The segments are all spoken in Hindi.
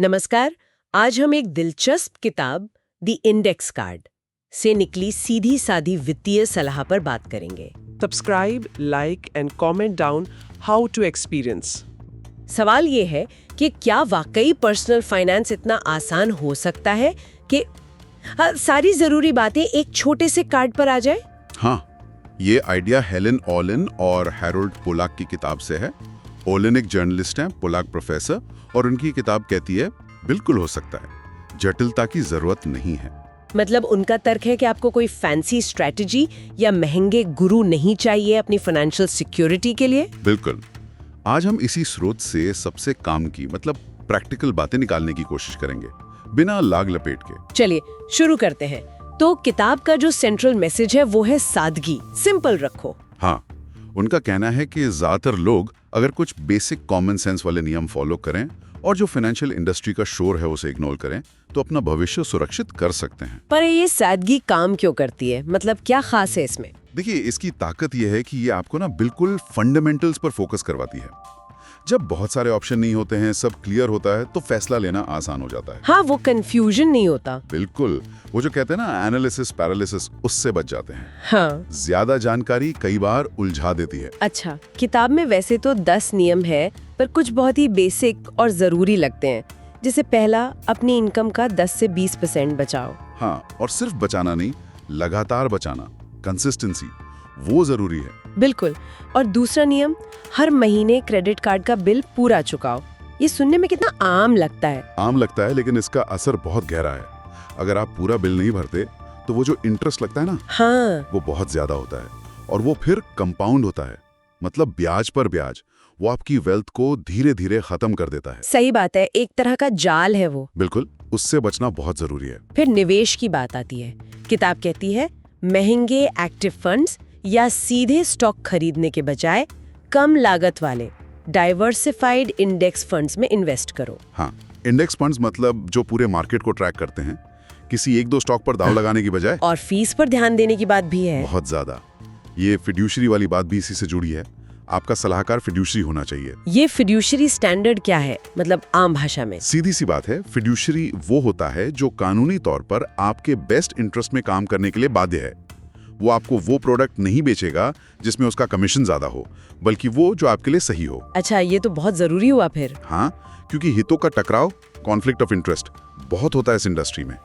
नमस्कार। आज हम एक दिलचस्प किताब द इंडेक्स कार्ड से निकली सीधी सादी वित्तीय सलाह पर बात करेंगे। Subscribe, like and comment down how to experience. सवाल ये है कि क्या वाकई पर्सनल फाइनेंस इतना आसान हो सकता है कि सारी जरूरी बातें एक छोटे से कार्ड पर आ जाए? हाँ, ये आइडिया हेलेन ऑलिन और हैरोल्ड पोलाक की किताब से है। ऑलिन एक जर्नलिस्ट हैं, पोलाक प्रोफेसर, और उनकी किताब कहती है बिल्कुल हो सकता है, जटिलता की जरूरत नहीं है। मतलब उनका तर्क है कि आपको कोई फैंसी स्ट्रेटजी या महंगे गुरु नहीं चाहिए अपनी फाइनेंशियल सिक्योरिटी के लिए। बिल्कुल। आज हम इसी स्रोत से सबसे काम की मतलब प्रैक्टिकल बातें निकालने की कोशिश करेंगे, बिना लाग लपेट के। चलिए शुरू करते हैं। तो किताब का जो सेंट्रल मैसेज है वो है सादगी, सिंपल रखो। हाँ, उनका कहना है कि ज्यादातर लोग अगर कुछ बेसिक कॉमन सेंस वाले नियम फॉलो करें और जो फाइनेंशियल इंडस्ट्री का शोर है उसे इग्नोर करें तो अपना भविष्य सुरक्षित कर सकते हैं। पर ये सादगी काम क्यों करती है? मतलब क्या खास है इसमें? देखिए, इसकी ताकत यह है कि ये आपको ना बिल्कुल फंडामेंटल्स पर फोकस करवाती है। जब बहुत सारे ऑप्शन नहीं होते हैं, सब क्लियर होता है, तो फैसला लेना आसान हो जाता है। हाँ, वो कंफ्यूजन नहीं होता। बिल्कुल, वो जो कहते हैं ना एनालिसिस पैरालिसिस, उससे बच जाते हैं। हाँ। ज्यादा जानकारी कई बार उलझा देती है। अच्छा, किताब में वैसे तो 10 नियम है, पर कुछ बहुत ही बेसिक और जरूरी लगते हैं। जैसे पहला, अपनी इनकम का 10 से 20% बचाओ। हाँ, और सिर्फ बचाना नहीं, लगातार बचाना, कंसिस्टेंसी, वो जरूरी है। बिल्कुल। और दूसरा नियम, हर महीने क्रेडिट कार्ड का बिल पूरा चुकाओ। ये सुनने में कितना आम लगता है। आम लगता है, लेकिन इसका असर बहुत गहरा है। अगर आप पूरा बिल नहीं भरते तो वो जो इंटरेस्ट लगता है ना, हाँ, वो बहुत ज्यादा होता है और वो फिर कंपाउंड होता है, मतलब ब्याज पर ब्याज। वो आपकी वेल्थ को धीरे धीरे खत्म कर देता है। सही बात है, एक तरह का जाल है वो। बिल्कुल, उससे बचना बहुत जरूरी है। फिर निवेश की बात आती है। किताब कहती है महंगे एक्टिव फंड्स या सीधे स्टॉक खरीदने के बजाय कम लागत वाले डाइवर्सिफाइड इंडेक्स फंड्स में इन्वेस्ट करो। हाँ, इंडेक्स फंड्स मतलब जो पूरे मार्केट को ट्रैक करते हैं, किसी एक दो स्टॉक पर दांव लगाने की बजाय। और फीस पर ध्यान देने की बात भी है। बहुत ज्यादा। ये फिड्यूशरी वाली बात भी इसी से जुड़ी है। आपका सलाहकार फिड्यूशरी होना चाहिए। ये फिड्यूशरी स्टैंडर्ड क्या है, मतलब आम भाषा में? सीधी सी बात है, फिड्यूशरी वो होता है जो कानूनी तौर पर आपके बेस्ट इंटरेस्ट में काम करने के लिए बाध्य है। वो आपको वो प्रोडक्ट नहीं बेचेगा जिसमें उसका कमीशन ज्यादा हो, बल्कि वो जो आपके लिए सही हो। अच्छा, ये तो बहुत जरूरी हुआ फिर। हाँ, क्योंकि हितों का टकराव, कॉन्फ्लिक्ट ऑफ इंटरेस्ट बहुत होता है इस इंडस्ट्री में।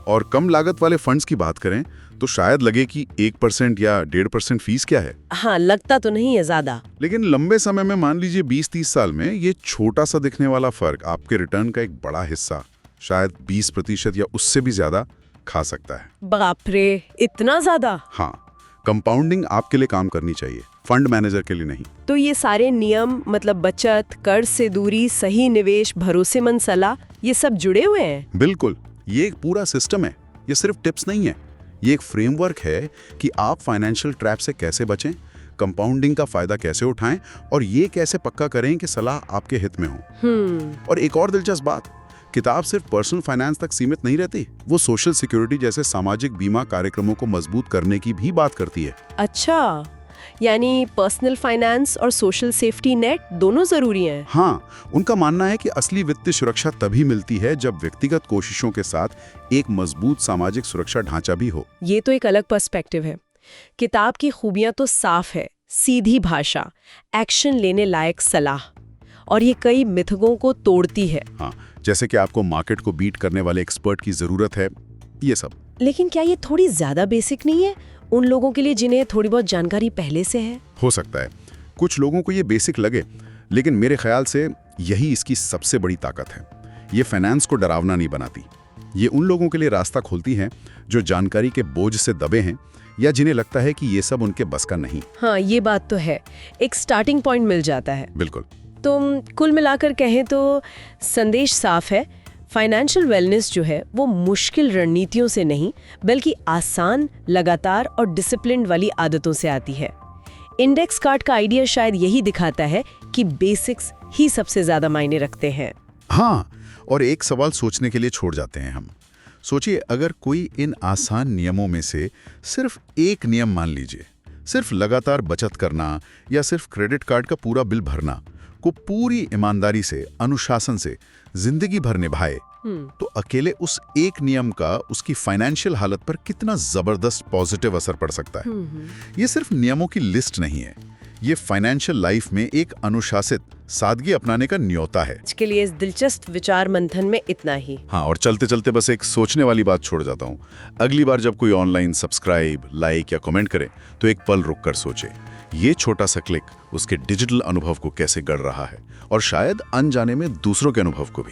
और कम लागत वाले फंड्स की बात करें तो शायद लगे कि 1% या 1.5% फीस क्या है। हाँ, लगता तो नहीं है ज्यादा, लेकिन लंबे समय में, मान लीजिए 20-30 साल में, ये छोटा सा दिखने वाला फर्क आपके रिटर्न का एक बड़ा हिस्सा, शायद 20% या उससे भी ज्यादा, खा सकता है। बाप रे, इतना ज्यादा? हाँ, कंपाउंडिंग आपके लिए काम करनी चाहिए, फंड मैनेजर के लिए नहीं। तो ये सारे नियम, मतलब बचत, कर्ज से दूरी, सही निवेश, भरोसेमंद सलाह, ये सब जुड़े हुए हैं। बिल्कुल, ये एक पूरा सिस्टम है। ये सिर्फ टिप्स नहीं है, ये एक फ्रेमवर्क है कि आप फाइनेंशियल ट्रैप से कैसे बचें, कंपाउंडिंग का फायदा कैसे उठाएं और ये कैसे पक्का करें कि सलाह आपके हित में हो। और एक और दिलचस्प बात, किताब सिर्फ पर्सनल फाइनेंस तक सीमित नहीं रहती, वो सोशल सिक्योरिटी जैसे सामाजिक बीमा कार्यक्रमों को मजबूत करने की भी बात करती है। अच्छा, यानी पर्सनल फाइनेंस और सोशल सेफ्टी नेट दोनों जरूरी हैं। हाँ, उनका मानना है कि असली वित्तीय सुरक्षा तभी मिलती है जब व्यक्तिगत कोशिशों के साथ एक मजबूत सामाजिक सुरक्षा ढांचा भी हो। ये तो एक अलग पर्सपेक्टिव है। किताब की खूबियां तो साफ है, सीधी भाषा, एक्शन लेने लायक सलाह, और ये कई मिथकों को तोड़ती है। हाँ, जैसे कि आपको मार्केट को बीट करने वाले एक्सपर्ट की जरूरत है, ये सब। लेकिन क्या ये थोड़ी ज्यादा बेसिक नहीं है उन लोगों के लिए जिन्हें थोड़ी बहुत जानकारी पहले से है? हो सकता है कुछ लोगों को ये बेसिक लगे, लेकिन मेरे ख्याल से यही इसकी सबसे बड़ी ताकत है। ये फाइनेंस को डरावना नहीं बनाती, ये उन लोगों के लिए रास्ता खोलती है जो जानकारी के बोझ से दबे हैं या जिन्हें लगता है कि ये सब उनके बस का नहीं। हाँ, ये बात तो है, एक स्टार्टिंग पॉइंट मिल जाता है। बिल्कुल। तो कुल मिलाकर कहें तो संदेश साफ है, फाइनेंशियल वेलनेस जो है वो मुश्किल रणनीतियों से नहीं, बल्कि आसान, लगातार और डिसिप्लिन वाली आदतों से आती है। इंडेक्स कार्ड का आइडिया शायद यही दिखाता है कि बेसिक्स ही सबसे ज्यादा मायने रखते हैं। हाँ, और एक सवाल सोचने के लिए छोड़ जाते हैं हम। सोचिए, अगर कोई इन आसान नियमों में से सिर्फ एक नियम मान लीजिए, सिर्फ लगातार बचत करना या सिर्फ क्रेडिट कार्ड का पूरा बिल भरना, को पूरी ईमानदारी से, अनुशासन से जिंदगी भर निभाए तो अकेले उस एक नियम का उसकी फाइनेंशियल हालत पर कितना जबरदस्त पॉजिटिव असर पड़ सकता है। ये सिर्फ नियमों की लिस्ट नहीं है, ये फाइनेंशियल लाइफ में एक अनुशासित सादगी अपनाने का न्योता है। आज के लिए इस दिलचस्प विचार मंथन में इतना ही। हाँ, और चलते चलते बस एक सोचने वाली बात छोड़ जाता हूँ। अगली बार जब कोई ऑनलाइन सब्सक्राइब, लाइक या कमेंट करे तो एक पल रुक कर सोचे, ये छोटा सा क्लिक उसके डिजिटल अनुभव को कैसे गढ़ रहा है, और शायद अनजाने में दूसरों के अनुभव को भी।